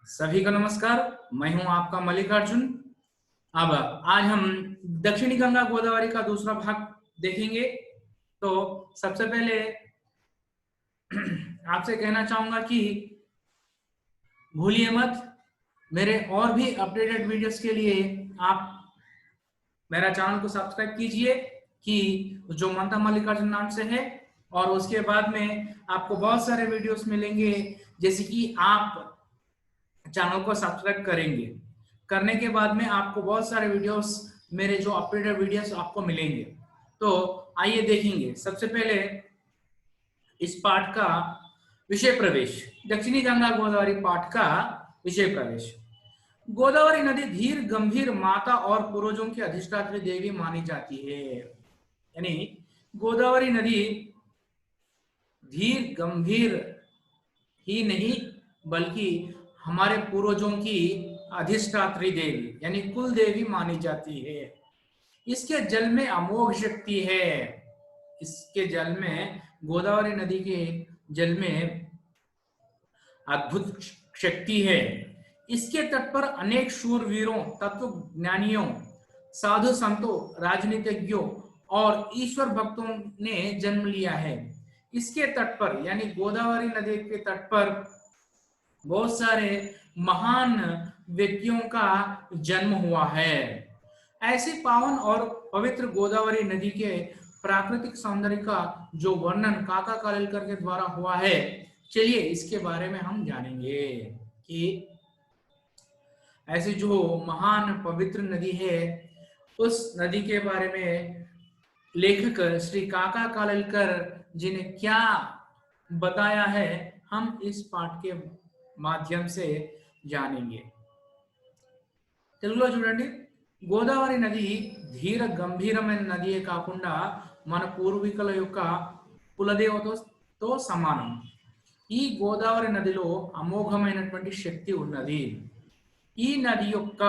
सभी को नमस्कार। मैं हूं आपका मल्लिकार्जुन। अब आज हम दक्षिणी गंगा गोदावरी का दूसरा भाग देखेंगे। तो सबसे पहले आपसे कहना चाहूंगा कि भूलिए मत, मेरे और भी अपडेटेड वीडियोस के लिए आप मेरा चैनल को सब्सक्राइब कीजिए कि जो मंता मल्लिकार्जुन नाम से है। और उसके बाद में आपको बहुत सारे वीडियोस मिलेंगे, जैसे कि आप चैनल को सब्सक्राइब करेंगे, करने के बाद में आपको बहुत सारे वीडियोस, मेरे जो अपडेटेड वीडियोस आपको मिलेंगे। तो आइए देखेंगे सबसे पहले इस पाठ का विषय प्रवेश, दक्षिणी गंगा गोदावरी पाठ का विषय प्रवेश। गोदावरी नदी धीर गंभीर माता और पूर्वजों की अधिष्ठात्री देवी मानी जाती है। यानी गोदावरी नदी धीर गंभीर ही नहीं बल्कि हमारे पूर्वजों की अधिष्ठात्री देवी यानी कुल देवी मानी जाती है। इसके जल में अमोघ शक्ति है। इसके जल में, गोदावरी नदी के जल में अद्भुत शक्ति है। इसके तट पर अनेक शूरवीरों, तत्व ज्ञानियों, साधु संतों, राजनीतिज्ञों और ईश्वर भक्तों ने जन्म लिया है। इसके तट पर यानी गोदावरी नदी के तट पर बहुत सारे महान व्यक्तियों का जन्म हुआ है। ऐसी पावन और पवित्र गोदावरी नदी के प्राकृतिक सौंदर्य का जो वर्णन काका कालेलकर के द्वारा हुआ है, चलिए इसके बारे में हम जानेंगे कि ऐसी जो महान पवित्र नदी है, उस नदी के बारे में लेखक श्री काका कालेलकर जी ने क्या बताया है, हम इस पाठ के माध्यम से जानेंगे। తెలుగులో చూడండి, గోదావరి నది ధీర గంభీరమైన నదియే కాకుండా మన పూర్వీకుల యొక్క కులదేవతతో సమానం. ఈ గోదావరి నదిలో అమోఘమైనటువంటి శక్తి ఉన్నది. ఈ నది యొక్క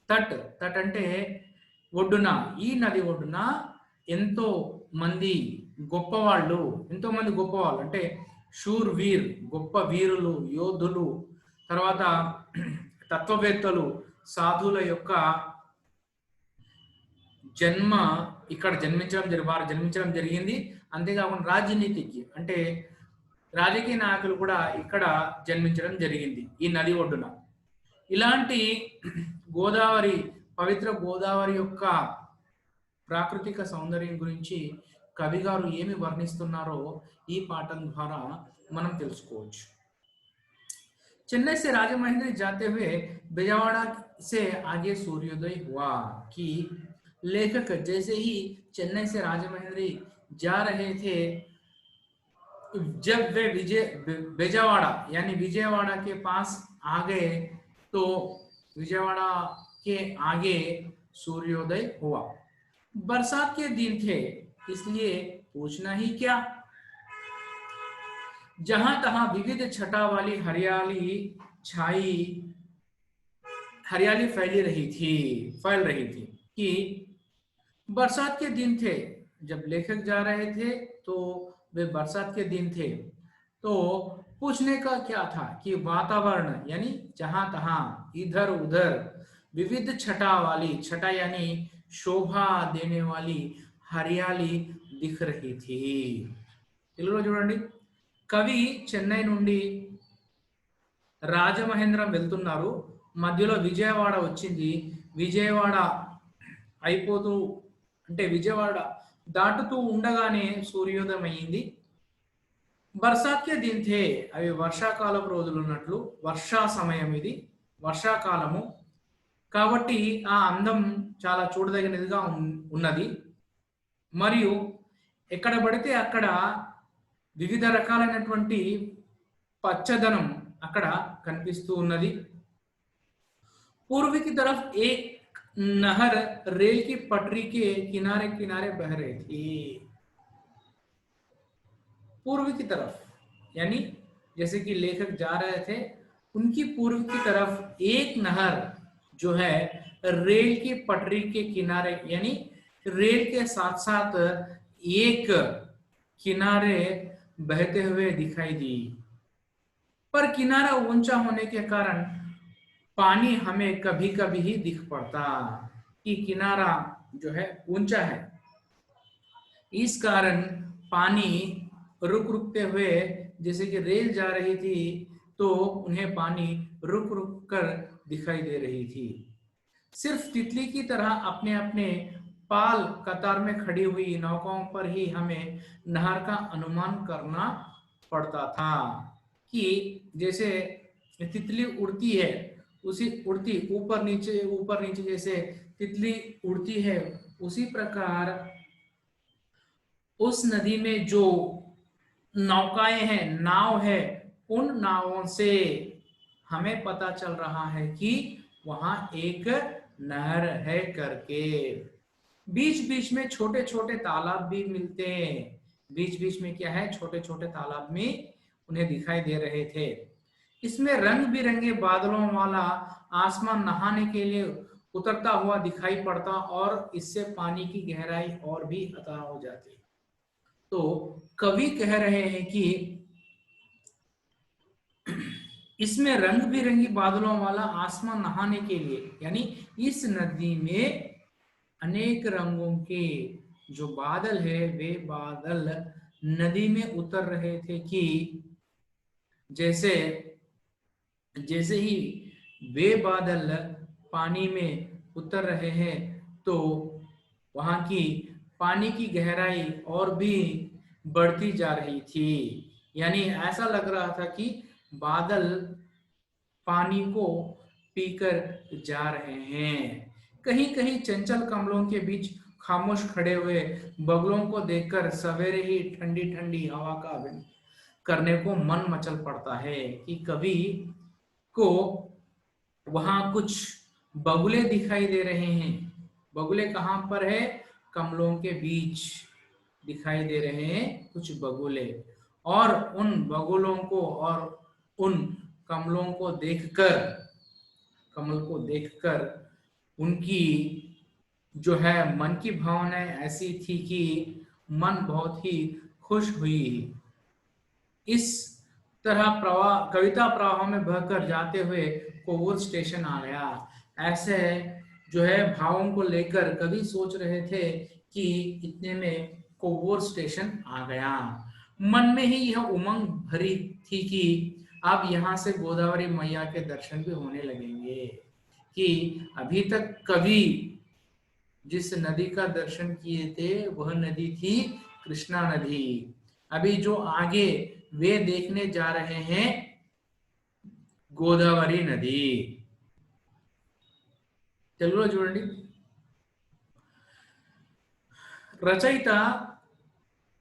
తట్ అంటే ఒడ్డున, ఈ నది ఒడ్డున ఎంతో మంది గొప్పవాళ్ళు అంటే శూర్వీర్, గొప్ప వీరులు, యోధులు, తర్వాత తత్వవేత్తలు, సాధువుల యొక్క ఇక్కడ జన్మించడం జరిగింది. అంతేకాకుండా రాజనీతికి అంటే రాజకీయ నాయకులు కూడా ఇక్కడ జన్మించడం జరిగింది ఈ నది ఒడ్డున. ఇలాంటి గోదావరి, పవిత్ర గోదావరి యొక్క ప్రాకృతిక సౌందర్యం గురించి కవి గారు ఏమి వర్ణిస్తున్నారో ఈ పాఠం ద్వారా మనం తెలుసుకోవచ్చు. चेन्नई से राजमहेंद्री जाते हुए बिजवाड़ा से आगे सूर्योदय हुआ कि लेखक जैसे ही चेन्नई से राजमहेंद्री जा रहे थे, जब वे बिजवाड़ा यानी विजयवाड़ा के पास आ गए तो विजयवाड़ा के आगे सूर्योदय हुआ। बरसात के दिन थे, इसलिए पूछना ही क्या। जहां तहां विविध छटा वाली हरियाली फैल रही थी कि बरसात के दिन थे। जब लेखक जा रहे थे तो वे बरसात के दिन थे, तो पूछने का क्या था कि वातावरण यानी जहां तहां, इधर उधर विविध छटा यानी शोभा देने वाली हरियाली दिख रही थी. తెలుగులో చూడండి, కవి చెన్నై నుండి రాజమహేంద్రం వెళ్తున్నారు, మధ్యలో విజయవాడ వచ్చింది. విజయవాడ అయిపోతూ అంటే విజయవాడ దాటుతూ ఉండగానే సూర్యోదయం అయ్యింది. బర్సాత్ కే దిన్ థే, అవి వర్షాకాలపు రోజులు ఉన్నట్లు, వర్షా సమయం, ఇది వర్షాకాలము కాబట్టి ఆ అందం చాలా చూడదగినదిగా ఉన్నది. మరియు ఎక్కడ పడితే అక్కడ వివిధ రకాలైనటువంటి పచ్చదనం అక్కడ కనిపిస్తూ ఉన్నది. पूर्व की तरफ एक नहर रेल की पटरी के किनारे किनारे बह रही थी. पूर्व की तरफ यानी जैसे कि लेखक जा रहे थे, उनकी पूर्व की तरफ एक नहर जो है रेल की पटरी के किनारे यानी रेल के साथ साथ एक किनारे बहते हुए दिखाई दी. पर किनारा ऊंचा होने के कारण पानी हमें कभी कभी ही दिख पड़ता, कि किनारा जो है ऊंचा है, इस कारण पानी रुक रुकते हुए, जैसे कि रेल जा रही थी तो उन्हें पानी रुक रुक कर दिखाई दे रही थी। सिर्फ तितली की तरह अपने अपने पाल कतार में खड़ी हुई नौकाओं पर ही हमें नहर का अनुमान करना पड़ता था, कि जैसे तितली उड़ती है, उसी उड़ती ऊपर नीचे जैसे तितली उड़ती है, उसी प्रकार उस नदी में जो नौकाएं हैं, नाव है, उन नावों से हमें पता चल रहा है कि वहां एक नहर है करके। बीच बीच में छोटे छोटे तालाब भी मिलते हैं, बीच बीच में क्या है, छोटे छोटे तालाब में उन्हें दिखाई दे रहे थे। इसमें रंग बिरंगे बादलों वाला आसमान नहाने के लिए उतरता हुआ दिखाई पड़ता, और इससे पानी की गहराई और भी अता हो जाती। तो कवि कह रहे हैं कि इसमें रंग बिरंगी बादलों वाला आसमान नहाने के लिए, यानी इस नदी में अनेक रंगों के जो बादल है, वे बादल नदी में उतर रहे थे, कि जैसे जैसे ही वे बादल पानी में उतर रहे हैं तो वहां की पानी की गहराई और भी बढ़ती जा रही थी। यानी ऐसा लग रहा था कि बादल पानी को पीकर जा रहे हैं। कहीं कहीं चंचल कमलों के बीच खामोश खड़े हुए बगलों को देखकर सवेरे ही ठंडी ठंडी हवा का करने को मन मचल पड़ता है, कि कभी को वहां कुछ बगुले दिखाई दे रहे हैं। बगुले कहाँ पर है? कमलों के बीच दिखाई दे रहे हैं कुछ बगुले, और उन बगुलों को और उन कमलों को देखकर, कमल को देखकर उनकी जो है मन की भावनाएं ऐसी थी कि मन बहुत ही खुश हुई। इस तरह प्रवाह, कविता प्रवाह में बहकर जाते हुए कोवूर स्टेशन आ गया। ऐसे जो है भावों को लेकर कवि सोच रहे थे कि इतने में कोवूर स्टेशन आ गया। मन में ही यह उमंग भरी थी कि अब यहाँ से गोदावरी मैया के दर्शन भी होने लगेंगे, कि अभी तक कवि जिस नदी का दर्शन किए थे वह नदी थी कृष्णा नदी। अभी जो आगे वे देखने जा रहे हैं గోదావరి నది। తెలుగులో చూడండి, రచయిత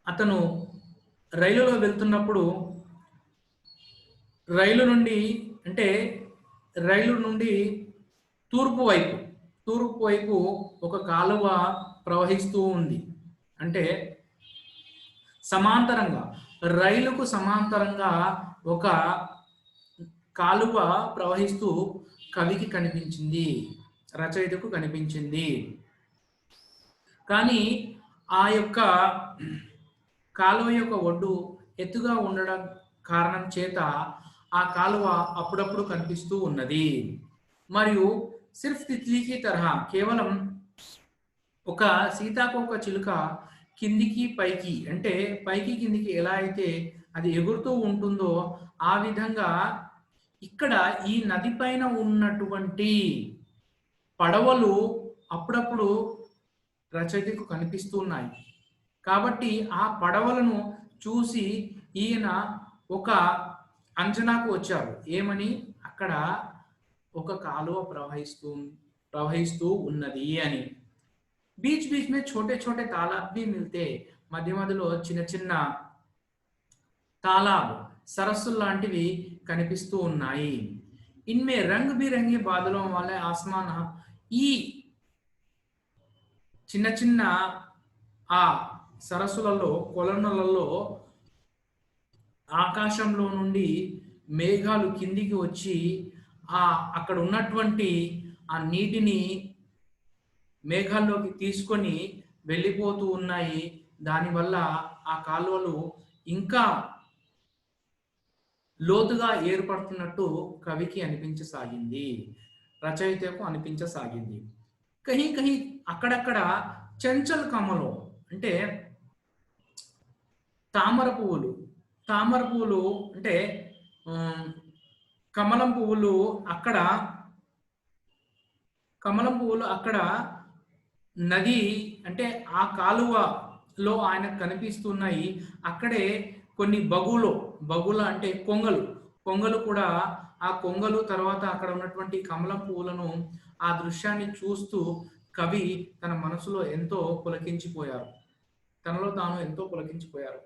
అతను రైలులో వెళ్తున్నప్పుడు రైలు నుండి అంటే రైలు నుండి తూర్పు వైపు ఒక కాలువ ప్రవహిస్తూ ఉంది। అంటే సమాంతరంగా, రైలుకు సమాంతరంగా ఒక కాలువ ప్రవహిస్తూ కవికి కనిపించింది, రచయితకు కనిపించింది। కానీ ఆ యొక్క కాలువ యొక్క ఒడ్డు ఎత్తుగా ఉండడం కారణం చేత ఆ కాలువ అప్పుడప్పుడు కనిపిస్తూ ఉన్నది। మరియు సిర్ఫ్ తిత్లీకి తరహా కేవలం ఒక సీతాకోక చిలుక కిందికి పైకి, అంటే పైకి కిందికి ఎలా అయితే అది ఎగురుతూ ఉంటుందో ఆ విధంగా ఇక్కడ ఈ నది పైన ఉన్నటువంటి పడవలు అప్పుడప్పుడు రచయితకు కనిపిస్తున్నాయి। కాబట్టి ఆ పడవలను చూసి ఈయన ఒక అంచనాకు వచ్చారు, ఏమని, అక్కడ ఒక కాలువ ప్రవహిస్తూ ఉన్నది అని। बीच बीच में छोटे छोटे तालाब भी मिलते, మధ్య మధ్యలో చిన్న చిన్న తాలాబ్, సరస్సులు లాంటివి కనిపిస్తూ ఉన్నాయి। इनमें रंग बिरंगे बादलों वाले आसमान, ఈ చిన్న చిన్న ఆ సరస్సులలో, కొలనులలో ఆకాశంలో నుండి మేఘాలు కిందికి వచ్చి అక్కడ ఉన్నటువంటి ఆ నీటిని మేఘాల్లోకి తీసుకొని వెళ్ళిపోతూ ఉన్నాయి। దానివల్ల ఆ కాలువలు ఇంకా లోతుగా ఏర్పడుతున్నట్టు కవికి అనిపించసాగింది, రచయితకు అనిపించసాగింది. కహీ కహీ అక్కడక్కడ చెంచల్ కమలో అంటే తామర పువ్వులు, తామర పువ్వులు అంటే ఉమ్, కమలం పువ్వులు అక్కడ, కమలం పువ్వులు అక్కడ నది అంటే ఆ కాలువలో ఆయనకు కనిపిస్తున్నాయి. అక్కడే కొన్ని బగుల అంటే కొంగలు, కొంగలు కూడా, ఆ కొంగలు తర్వాత అక్కడ ఉన్నటువంటి కమలం పువ్వులను, ఆ దృశ్యాన్ని చూస్తూ కవి తన మనసులో ఎంతో పులకించిపోయారు, తనలో తాను ఎంతో పులకించిపోయారు.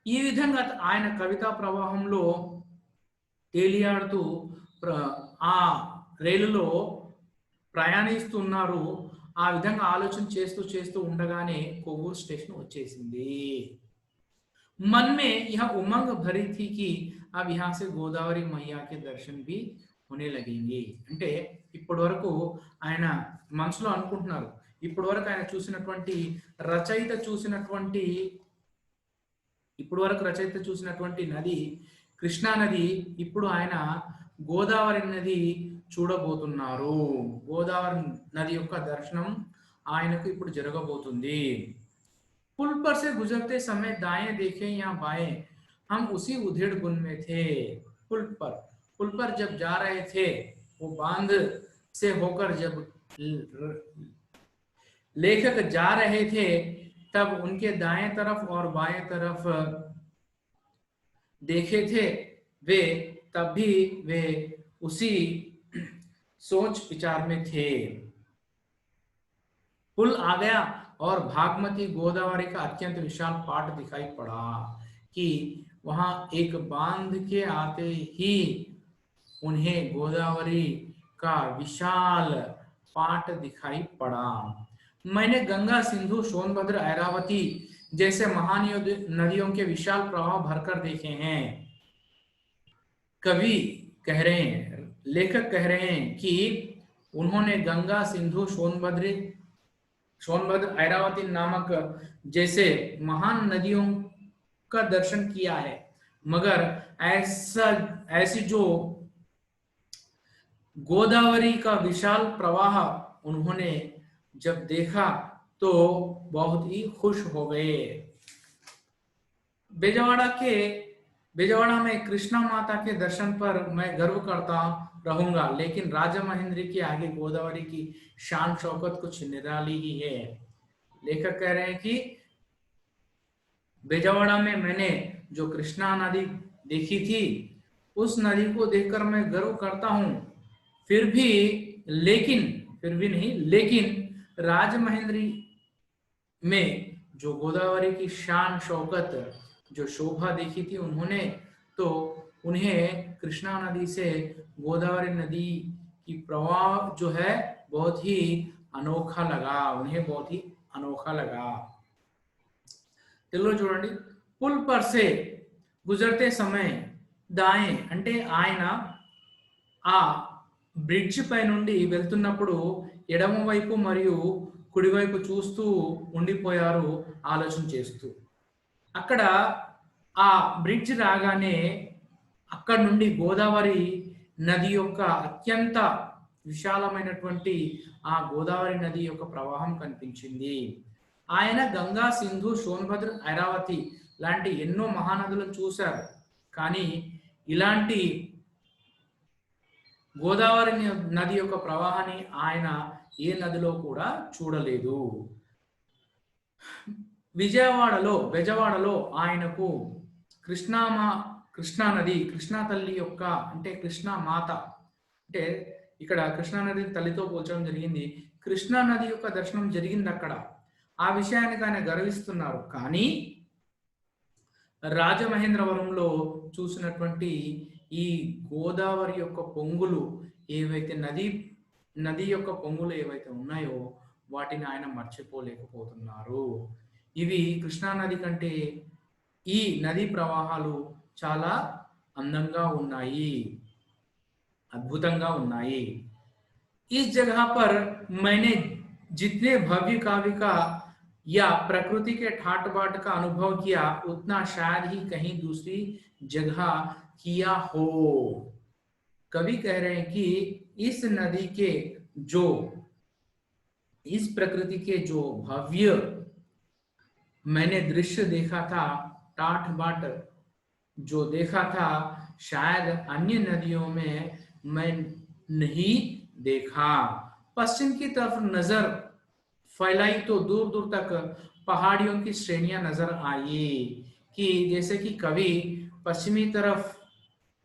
ఈ విధంగా ఆయన కవితా ప్రవాహంలో తేలియాడుతూ ఆ రైలులో ప్రయాణిస్తున్నారు. ఆ విధంగా ఆలోచన చేస్తూ చేస్తూ ఉండగానే కొవ్వూరు స్టేషన్ వచ్చేసింది. मन में यह उमंग भरी थी कि अब यहाँ से గోదావరి मैया के दर्शन भी होने लगेंगे. అంటే ఇప్పటి వరకు ఆయన మనసులో అనుకుంటున్నారు, ఇప్పటి వరకు ఆయన చూసినటువంటి రచయిత చూసినటువంటి నది కృష్ణా నది, ఇప్పుడు ఆయన గోదావరి నది చూడబోతున్నారు. గోదావరి నది యొక్క దర్శనం ఆయనకు ఇప్పుడు జరగబోతుంది. पुल पर से गुजरते समय दाएं देखें या बाएं, हम उसी उधेड़ बुन में थे. पुल पर जब जा रहे थे, वो बांध से होकर जब लेखक जा रहे थे, तब उनके दाएं तरफ और बाएं तरफ देखे थे वे, तब भी वे उसी सोच विचार में थे. पुल आ गया और भागमती गोदावरी का अत्यंत विशाल पाट दिखाई पड़ा कि वहां एक बांध के आते ही उन्हें गोदावरी का विशाल पाट दिखाई पड़ा. मैंने गंगा, सिंधु, सोनभद्र, ऐरावती जैसे महान नदियों के विशाल प्रवाह भरकर देखे हैं. कवि कह रहे हैं, लेखक कह रहे हैं कि उन्होंने गंगा, सिंधु, सोनभद्र, ऐरावती नामक जैसे महान नदियों का दर्शन किया है, मगर ऐसी जो गोदावरी का विशाल प्रवाह उन्होंने जब देखा तो बहुत ही खुश हो गए. बेजवाड़ा में कृष्णा माता के दर्शन पर मैं गर्व करता रहूंगा, लेकिन राजा महेंद्र के आगे गोदावरी की शान शौकत कुछ निराली ही है. लेखक कह रहे हैं कि बेजवाड़ा में मैंने जो कृष्णा नदी देखी थी, उस नदी को देखकर मैं गर्व करता हूं, फिर भी नहीं, लेकिन राजमहेंद्री में जो गोदावरी की शान शौकत, जो शोभा देखी थी उन्होंने, तो उन्हें कृष्णा नदी से गोदावरी नदी की प्रवाह जो है बहुत ही अनोखा लगा, उन्हें बहुत ही अनोखा लगा. తెలుగులో చూడండి, పుల్ పర్ సే గుజర్తే సమయ దాయే అంటే ఆయన ఆ బ్రిడ్జ్ పై నుండి వెళ్తున్నప్పుడు ఎడమ వైపు మరియు కుడివైపు చూస్తూ ఉండిపోయారు, ఆలోచన చేస్తూ. అక్కడ ఆ బ్రిడ్జ్ రాగానే అక్కడ నుండి గోదావరి నది యొక్క అత్యంత విశాలమైనటువంటి ఆ గోదావరి నది యొక్క ప్రవాహం కనిపించింది. ఆయన గంగా, సింధు, సోన్భద్ర, ఐరావతి లాంటి ఎన్నో మహానదులను చూశారు, కానీ ఇలాంటి గోదావరి నది యొక్క ప్రవాహాన్ని ఆయన ఏ నదిలో కూడా చూడలేదు. బెజవాడలో ఆయనకు కృష్ణా నది, కృష్ణా తల్లి యొక్క అంటే కృష్ణా మాత అంటే ఇక్కడ కృష్ణా నది తల్లితో పోల్చడం జరిగింది. కృష్ణా నది యొక్క దర్శనం జరిగింది అక్కడ, ఆ విషయానికి ఆయన గర్విస్తున్నారు. కానీ రాజమహేంద్రవరంలో చూసినటువంటి ఈ గోదావరి యొక్క పొంగులు ఏవైతే నది యొక్క పొంగులు ఏవైతే ఉన్నాయో వాటిని ఆయన మర్చిపోలేకపోతున్నారు. ఇవి కృష్ణా నది కంటే ఈ నదీ ప్రవాహాలు చాలా అందంగా ఉన్నాయి, అద్భుతంగా ఉన్నాయి. इस जगह पर मैंने जितने भव्य काव्य का या प्रकृति के ठाट बाट का अनुभव किया उतना शायद ही कहीं दूसरी जगह किया हो। कवि कह रहे हैं कि इस नदी के जो इस प्रकृति के जो भव्य मैंने दृश्य देखा था, टाट बाट जो देखा था, शायद अन्य नदियों में मैं नहीं देखा। पश्चिम की तरफ नजर फैलाई तो दूर दूर तक पहाड़ियों की श्रेणियां नजर आई, कि जैसे कि कवि पश्चिमी तरफ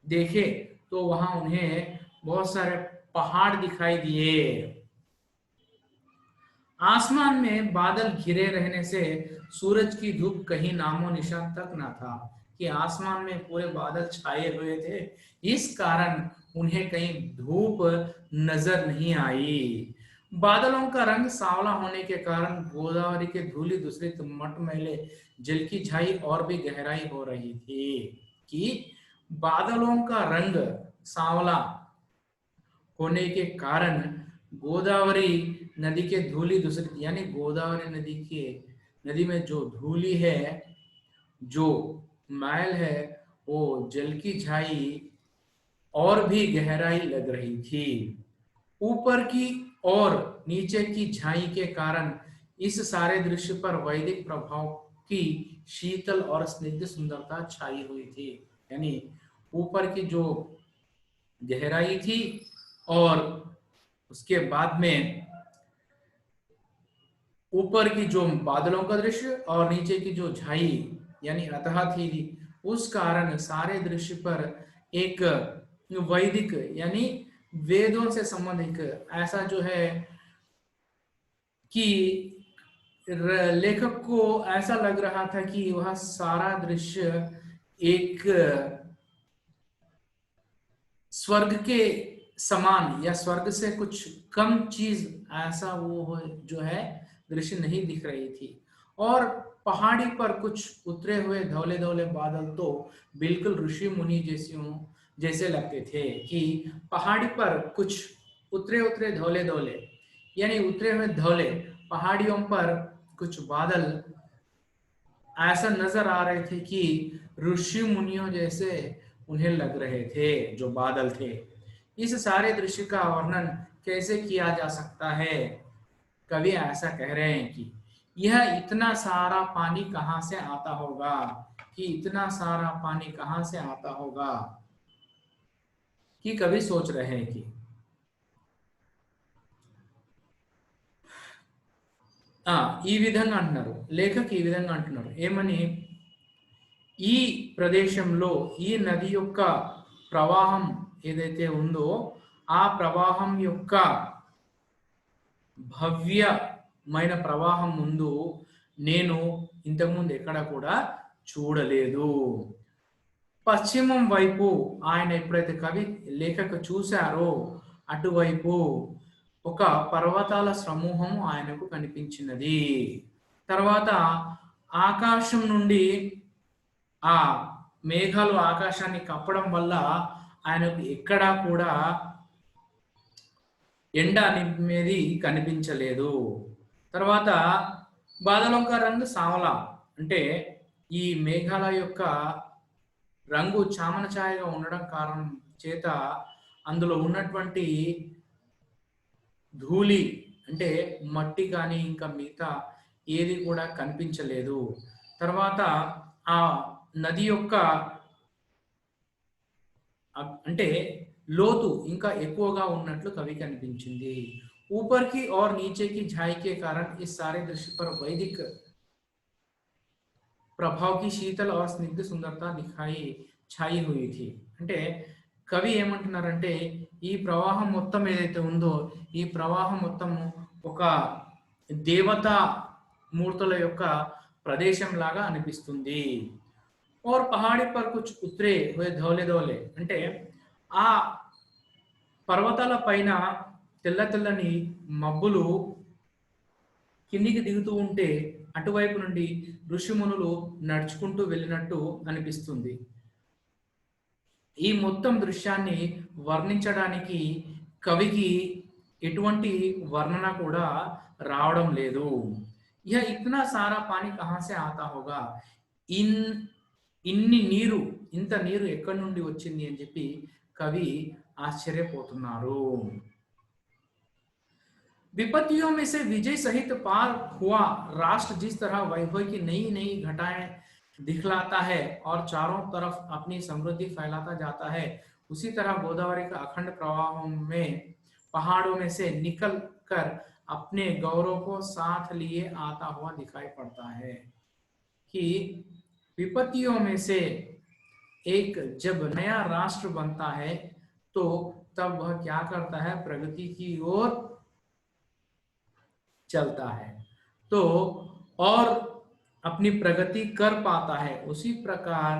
देखे तो वहां उन्हें बहुत सारे पहाड़ दिखाई दिए। आसमान में बादल घिरे रहने से सूरज की धूप कहीं नामो निशान तक न था, कि आसमान में पूरे बादल छाए हुए थे, इस कारण उन्हें कहीं धूप नजर नहीं आई। बादलों का रंग सांवला होने के कारण गोदावरी के धूली दूसरे मटमैले जल की छाई और भी गहराई हो रही थी, कि बादलों का रंग सांवला होने के कारण गोदावरी नदी के धूली दूसरी, यानी गोदावरी नदी में जो धूली है, जो मैल है, वो जल की छाई और भी गहराई लग रही थी। ऊपर की और नीचे की छाई के कारण इस सारे दृश्य पर वैदिक प्रभाव की शीतल और स्निग्ध सुंदरता छाई हुई थी। यानी ऊपर की जो गहराई थी और उसके बाद में ऊपर की जो बादलों का दृश्य और नीचे की जो छाई यानी अतः थी, उस कारण सारे दृश्य पर एक वैदिक यानी वेदों से संबंधित ऐसा जो है कि लेखक को ऐसा लग रहा था कि वह सारा दृश्य एक स्वर्ग के समान या स्वर्ग से कुछ कम चीज ऐसा वो जो है दृश्य नहीं दिख रही थी। और पहाड़ी पर कुछ उतरे हुए धौले धौले बादल तो बिल्कुल ऋषि मुनि जैसे लगते थे, कि पहाड़ी पर कुछ उतरे उतरे धौले धौले यानी उतरे हुए धौले पहाड़ियों पर कुछ बादल ऐसा नजर आ रहे थे कि ऋषि मुनियों जैसे उन्हें लग रहे थे जो बादल थे। इस सारे दृश्य का वर्णन कैसे किया जा सकता है? कवि ऐसा कह रहे हैं कि यह इतना सारा पानी कहां से आता होगा, कि इतना सारा पानी कहां से आता होगा, कि कवि सोच रहे हैं कि ఈ విధంగా అంటున్నారు, లేఖకు ఈ విధంగా అంటున్నారు ఏమని, ఈ ప్రదేశంలో ఈ నది యొక్క ప్రవాహం ఏదైతే ఉందో ఆ ప్రవాహం యొక్క భవ్యమైన ప్రవాహం ముందు నేను ఇంతకుముందు ఎక్కడ కూడా చూడలేదు. పశ్చిమం వైపు ఆయన ఎప్పుడైతే కవి లేఖకు చూశారో అటువైపు ఒక పర్వతాల సమూహం ఆయనకు కనిపించినది. తర్వాత ఆకాశం నుండి ఆ మేఘాలు ఆకాశాన్ని కప్పడం వల్ల ఆయనకు ఎక్కడా కూడా ఎండ అనేది కనిపించలేదు. తర్వాత బాదలోं का रंग सांवला అంటే ఈ మేఘాల యొక్క రంగు చామన ఛాయగా ఉండడం కారణం చేత అందులో ఉన్నటువంటి ధూళి అంటే మట్టి కానీ ఇంకా మిగతా ఏది కూడా కనిపించలేదు. తర్వాత ఆ నది యొక్క అంటే లోతు ఇంకా ఎక్కువగా ఉన్నట్లు కవికి అనిపించింది. ऊपर की और नीचे की झाई के कारण इस सारे दृश्य पर वैदिक प्रभाव की शीतल और स्निग्ध सुंदरता दिखाई छाई हुई थी. అంటే కవి ఏమంటున్నారంటే ఈ ప్రవాహం మొత్తం ఏదైతే ఉందో ఈ ప్రవాహం మొత్తం ఒక దేవతా మూర్తుల యొక్క ప్రదేశం లాగా అనిపిస్తుంది. और पहाड़ी पर कुछ उतरे हुए धौले धौले అంటే ఆ పర్వతాల పైన తెల్ల తెల్లని మబ్బులు కిందికి దిగుతూ ఉంటే అటువైపు నుండి ఋషిమునులు నడుచుకుంటూ వెళ్ళినట్టు అనిపిస్తుంది. ఈ మొత్తం దృశ్యాన్ని వర్ణించడానికి కవికి ఎటువంటి వర్ణన కూడా రావడం లేదు. यह इतना सारा पानी कहां से आता होगा, ఇన్ ఇన్ని నీరు ఇంత నీరు ఎక్కడి నుండి వచ్చింది అని చెప్పి కవి ఆశ్చర్యపోతున్నారు. विपत्तियों में से विजय सहित पार हुआ राष्ट्र जिस तरह वैभव की नई नई घटाएं दिखलाता है और चारों तरफ अपनी समृद्धि फैलाता जाता है, उसी तरह गोदावरी का अखंड प्रवाह में पहाड़ों में से निकल कर अपने गौरव को साथ लिए आता हुआ दिखाई पड़ता है. कि विपत्तियों में से एक जब नया राष्ट्र बनता है तो तब वह क्या करता है, प्रगति की ओर चलता है, तो और अपनी प्रगति कर पाता है. उसी प्रकार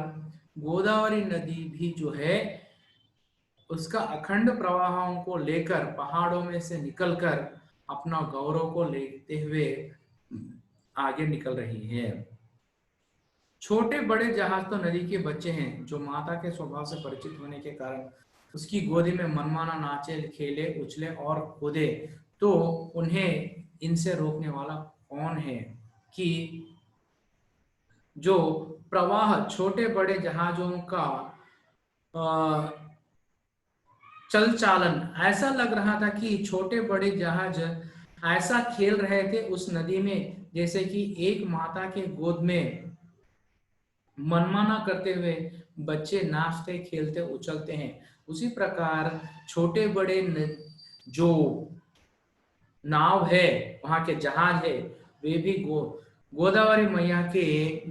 गोदावरी नदी भी जो है उसका अखंड प्रवाहों को लेकर पहाड़ों में से निकलकर अपना गौरव को लेते हुए आगे निकल रही है. छोटे बड़े जहाज तो नदी के बच्चे हैं जो माता के स्वभाव से परिचित होने के कारण उसकी गोदी में मनमाना नाचे, खेले, उछले और कूदे, तो उन्हें इनसे रोकने वाला कौन है. कि जो प्रवाह छोटे बड़े जहाजों का चल चालन ऐसा लग रहा था कि छोटे बड़े जहाज ऐसा खेल रहे थे उस नदी में जैसे कि एक माता के गोद में मनमाना करते हुए बच्चे नाचते, खेलते, उछलते हैं. उसी प्रकार छोटे बड़े जो नाव है, वहां के जहाज है, वे भी गोदावरी मैया के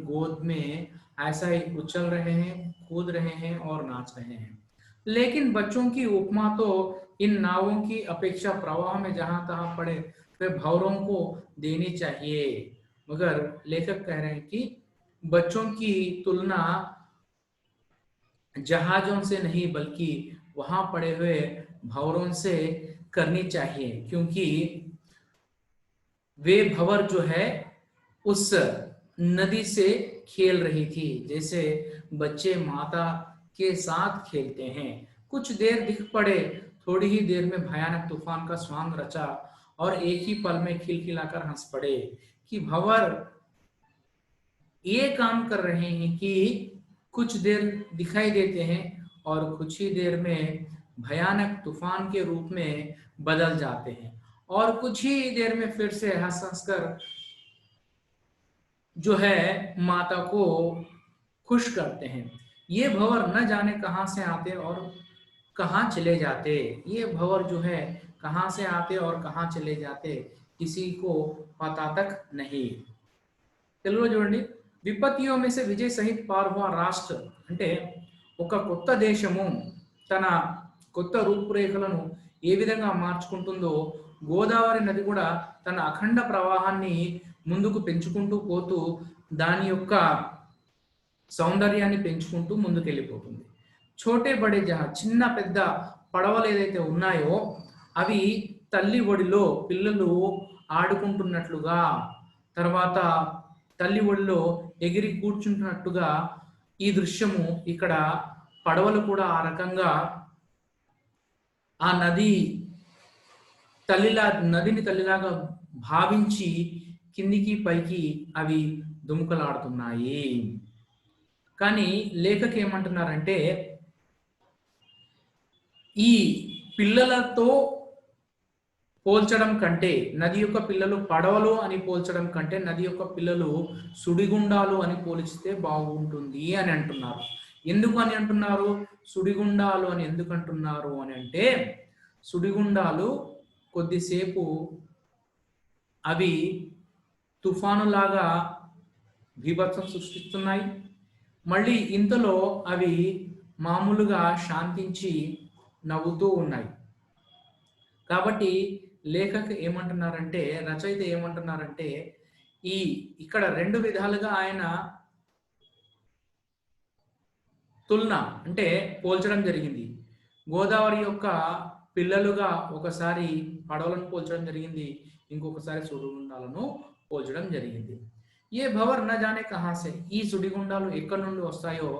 गोद में ऐसा ही उछल रहे हैं, कूद रहे हैं और नाच रहे हैं. लेकिन बच्चों की उपमा तो इन नावों की अपेक्षा प्रवाह में जहां तहां पड़े वे भंवरों को देनी चाहिए. मगर लेखक कह रहे हैं कि बच्चों की तुलना जहाजों से नहीं बल्कि वहां पड़े हुए भंवरों से करनी चाहिए, क्योंकि वे भंवर जो है उस नदी से खेल रही थी जैसे बच्चे माता के साथ खेलते हैं. कुछ देर दिख पड़े, थोड़ी ही देर में भयानक तूफान का स्वांग रचा और एक ही पल में खिलखिलाकर हंस पड़े. कि भंवर ये काम कर रहे हैं कि कुछ देर दिखाई देते हैं और कुछ ही देर में भयानक तूफान के रूप में बदल जाते हैं और कुछ ही देर में फिर से हंस हंस कर जो है माता को खुश करते हैं. ये भंवर न जाने कहां से आते और कहां चले जाते. ये भंवर जो है कहां से आते और कहां चले जाते किसी को पता तक नहीं. తెలుగులో చూడండి, విపత్తియో में से విజయ్ సహిత్ పార్ హువా రాష్ట్ర అంటే ఒక కొత్త దేశము తన కొత్త రూపురేఖలను ఏ విధంగా మార్చుకుంటుందో గోదావరి నది కూడా తన అఖండ ప్రవాహాన్ని ముందుకు పెంచుకుంటూ పోతూ దాని యొక్క సౌందర్యాన్ని పెంచుకుంటూ ముందుకు వెళ్ళిపోతుంది. छोटे बड़े जहाज చిన్న పెద్ద పడవలు ఏదైతే ఉన్నాయో అవి తల్లి ఒడిలో పిల్లలు ఆడుకుంటున్నట్లుగా, తర్వాత తల్లి ఒడిలో ఎగిరి కూర్చుంటున్నట్టుగా ఈ దృశ్యము ఇక్కడ పడవలు కూడా ఆ రకంగా ఆ నదిని తల్లిలాగా భావించి కిందికి పైకి అవి దుముకలాడుతున్నాయి. కానీ లేఖకు ఏమంటున్నారంటే ఈ పిల్లలతో పోల్చడం కంటే నది యొక్క పిల్లలు పడవలు అని పోల్చడం కంటే నది యొక్క పిల్లలు సుడిగుండాలు అని పోల్చితే బాగుంటుంది అని అంటున్నారు. ఎందుకు అని అంటున్నారు? సుడిగుండాలు అని ఎందుకు అంటున్నారు అని అంటే సుడిగుండాలు కొద్దిసేపు అవి తుఫానులాగా బీభత్సం సృష్టిస్తున్నాయి, మళ్ళీ ఇంతలో అవి మామూలుగా శాంతించి నవ్వుతూ ఉన్నాయి. కాబట్టి లేఖకు ఏమంటున్నారంటే, రచయిత ఏమంటున్నారంటే ఇక్కడ రెండు విధాలుగా ఆయన తులన అంటే పోల్చడం జరిగింది. గోదావరి యొక్క పిల్లలుగా ఒకసారి పడవలను పోల్చడం జరిగింది, ఇంకొకసారి సుడిగుండాలను పోల్చడం జరిగింది. ఏ భవర్ న జానే కహాసే, ఈ సుడిగుండాలు ఎక్కడి నుండి వస్తాయో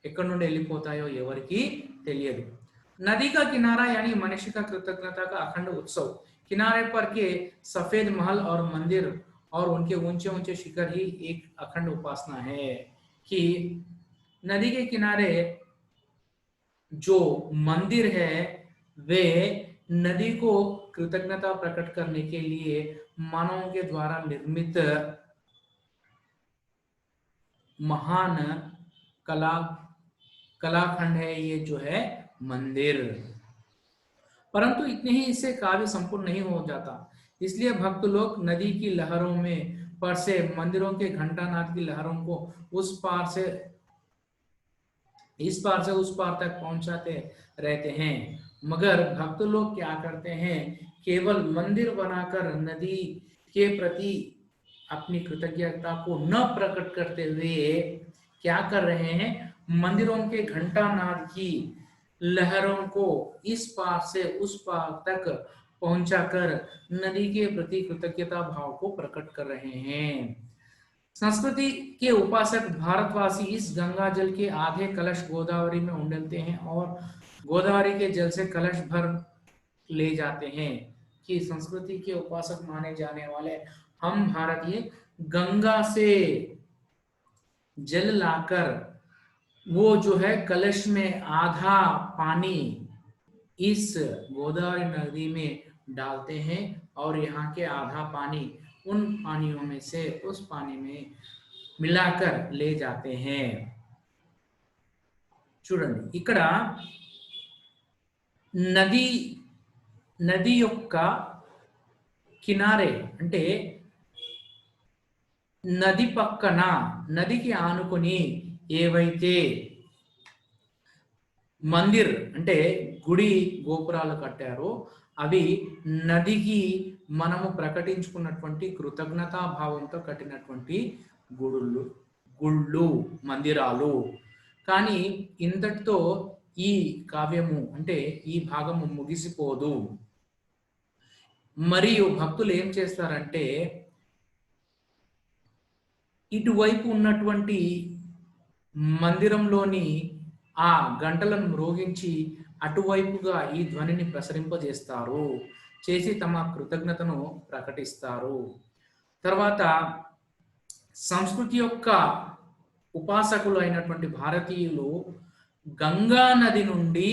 ఎక్కడి నుండి వెళ్ళిపోతాయో ఎవరికి తెలియదు. नदी का किनारा यानी मनुष्य का कृतज्ञता का अखंड उत्सव, किनारे पर के सफेद महल और मंदिर और उनके ऊंचे ऊंचे शिखर ही एक अखंड उपासना है कि नदी के किनारे जो मंदिर है वे नदी को कृतज्ञता प्रकट करने के लिए मानवों के द्वारा निर्मित महान कला कलाखंड है ये जो है मंदिर। परंतु इतने ही इससे काव्य संपूर्ण नहीं हो जाता, इसलिए भक्त लोग नदी की लहरों में पर से मंदिरों के घंटानाद की लहरों को उस पार से इस पार से उस पार तक पहुंचाते रहते हैं। मगर भक्त लोग क्या करते हैं, केवल मंदिर बनाकर नदी के प्रति अपनी कृतज्ञता को न प्रकट करते हुए क्या कर रहे हैं, मंदिरों के घंटानाद की लहरों को इस पार से उस पार तक पहुंचाकर नदी के प्रति कृतज्ञता भाव को प्रकट कर रहे हैं। संस्कृति के उपासक भारतवासी इस गंगा जल के आधे कलश गोदावरी में उंडेलते हैं और गोदावरी के जल से कलश भर ले जाते हैं। कि संस्कृति के उपासक माने जाने वाले हम भारतीय गंगा से जल लाकर वो जो है कलश में आधा पानी इस गोदावरी नदी में डालते हैं और यहाँ के आधा पानी उन पानियों में से उस पानी में मिलाकर ले जाते हैं। చూడండి ఇక్కడ నది యొక్క కినారే అంటే నది పక్కన నదికి ఆనుకొని ఏవైతే మందిర్ అంటే గుడి గోపురాలు కట్టారో అవి నదికి మనము ప్రకటించుకున్నటువంటి కృతజ్ఞతా భావంతో కట్టినటువంటి గుళ్ళు మందిరాలు। కానీ ఇంతటితో ఈ కావ్యము అంటే ఈ భాగము ముగిసిపోదు। మరియు భక్తులు ఏం చేస్తారంటే ఇటువైపు ఉన్నటువంటి మందిరంలోని ఆ గంటలను మ్రోగించి అటువైపుగా ఈ ధ్వనిని ప్రసరింపజేస్తారు, చేసి తమ కృతజ్ఞతను ప్రకటిస్తారు। తర్వాత సంస్కృతి యొక్క ఉపాసకులు అయినటువంటి భారతీయులు గంగా నది నుండి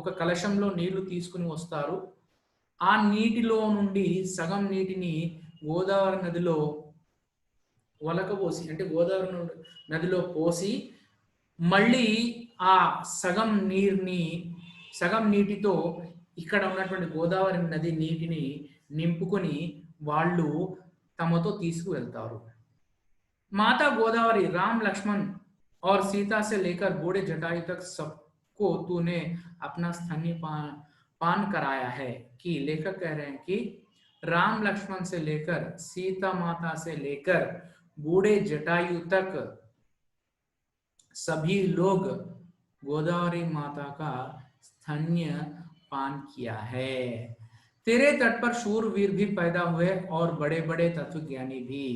ఒక కలశంలో నీళ్లు తీసుకుని వస్తారు। ఆ నీటిలో నుండి సగం నీటిని గోదావరి నదిలో వలకబోసి అంటే గోదావరి నదిలో పోసి మళ్ళీ ఆ సగం నీటితో ఇక్కడ ఉన్నటువంటి గోదావరి నది నీటిని నింపుకొని వాళ్ళు తమతో తీసుకువెళ్తారు। माता गोदावरी राम लक्ष्मण और सीता से लेकर बूढ़े जटायु तक सबको तूने अपना स्तन्य पान कराया है। कि लेखक कह रहे हैं कि राम लक्ष्मण से लेकर सीता माता से लेकर बूढ़े जटायु तक सभी लोग गोदावरी माता का स्तन्य पान किया है। तेरे तट पर शूरवीर भी पैदा हुए और बड़े बड़े तत्वज्ञानी भी।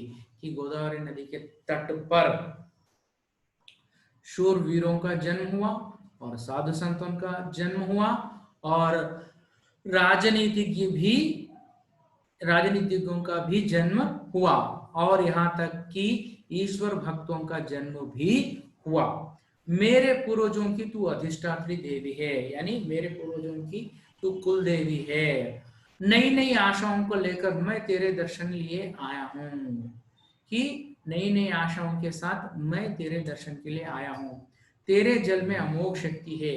कि गोदावरी नदी के तट पर शूरवीरों का जन्म हुआ और साधु संतों का जन्म हुआ और राजनीतिज्ञों का भी जन्म हुआ और यहाँ तक कि ईश्वर भक्तों का जन्म भी हुआ। मेरे पूर्वजों की तू अधिष्ठात्री देवी है, यानी मेरे पूर्वजों की तू कुल देवी है। नई नई आशाओं को लेकर मैं तेरे दर्शन लिए आया हूँ। कि नई नई आशाओं के साथ मैं तेरे दर्शन के लिए आया हूँ। तेरे जल में अमोघ शक्ति है,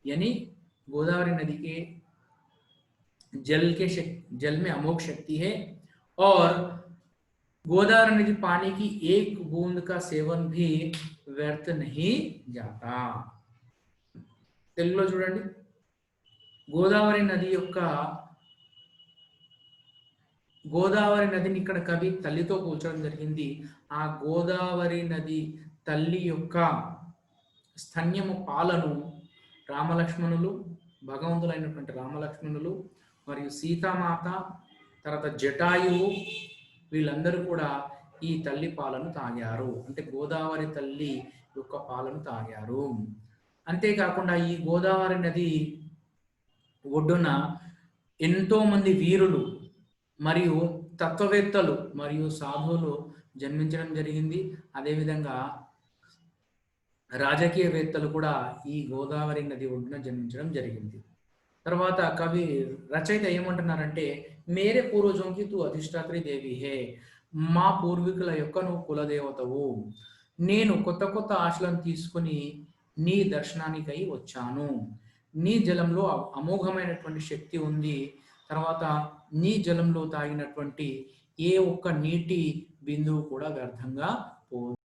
यानी गोदावरी नदी के जल में अमोघ शक्ति है और गोदावरी नदी पानी की एक बूंद का सेवन भी व्यर्थ नहीं जाता। తెలుగులో చూడండి, గోదావరి నది యొక్క గోదావరి నదిని ఇక్కడ కవి తల్లితో పోల్చడం జరిగింది। ఆ గోదావరి నది తల్లి యొక్క స్తన్యము పాలను రామలక్ష్మణులు, భగవంతులైనటువంటి రామలక్ష్మణులు మరియు సీతామాత తర్వాత జటాయువు వీళ్ళందరూ కూడా ఈ తల్లి పాలను తాగారు, అంటే గోదావరి తల్లి యొక్క పాలను తాగారు। అంతేకాకుండా ఈ గోదావరి నది ఒడ్డున ఎంతో మంది వీరులు మరియు తత్వవేత్తలు మరియు సాధువులు జన్మించడం జరిగింది. అదేవిధంగా రాజకీయవేత్తలు కూడా ఈ గోదావరి నది ఒడ్డున జన్మించడం జరిగింది. తర్వాత కవి రచయిత ఏమంటున్నారంటే, మేరే పూర్వజోంకి తూ అధిష్టాత్రి దేవి హే, మా పూర్వీకుల యొక్క నువ్వు కులదేవతవు. నేను కొత్త కొత్త ఆశలను తీసుకుని నీ దర్శనానికై వచ్చాను. నీ జలంలో అమోఘమైనటువంటి శక్తి ఉంది. తర్వాత నీ జలంలో తాగినటువంటి ఏ ఒక్క నీటి బిందువు కూడా వ్యర్థంగా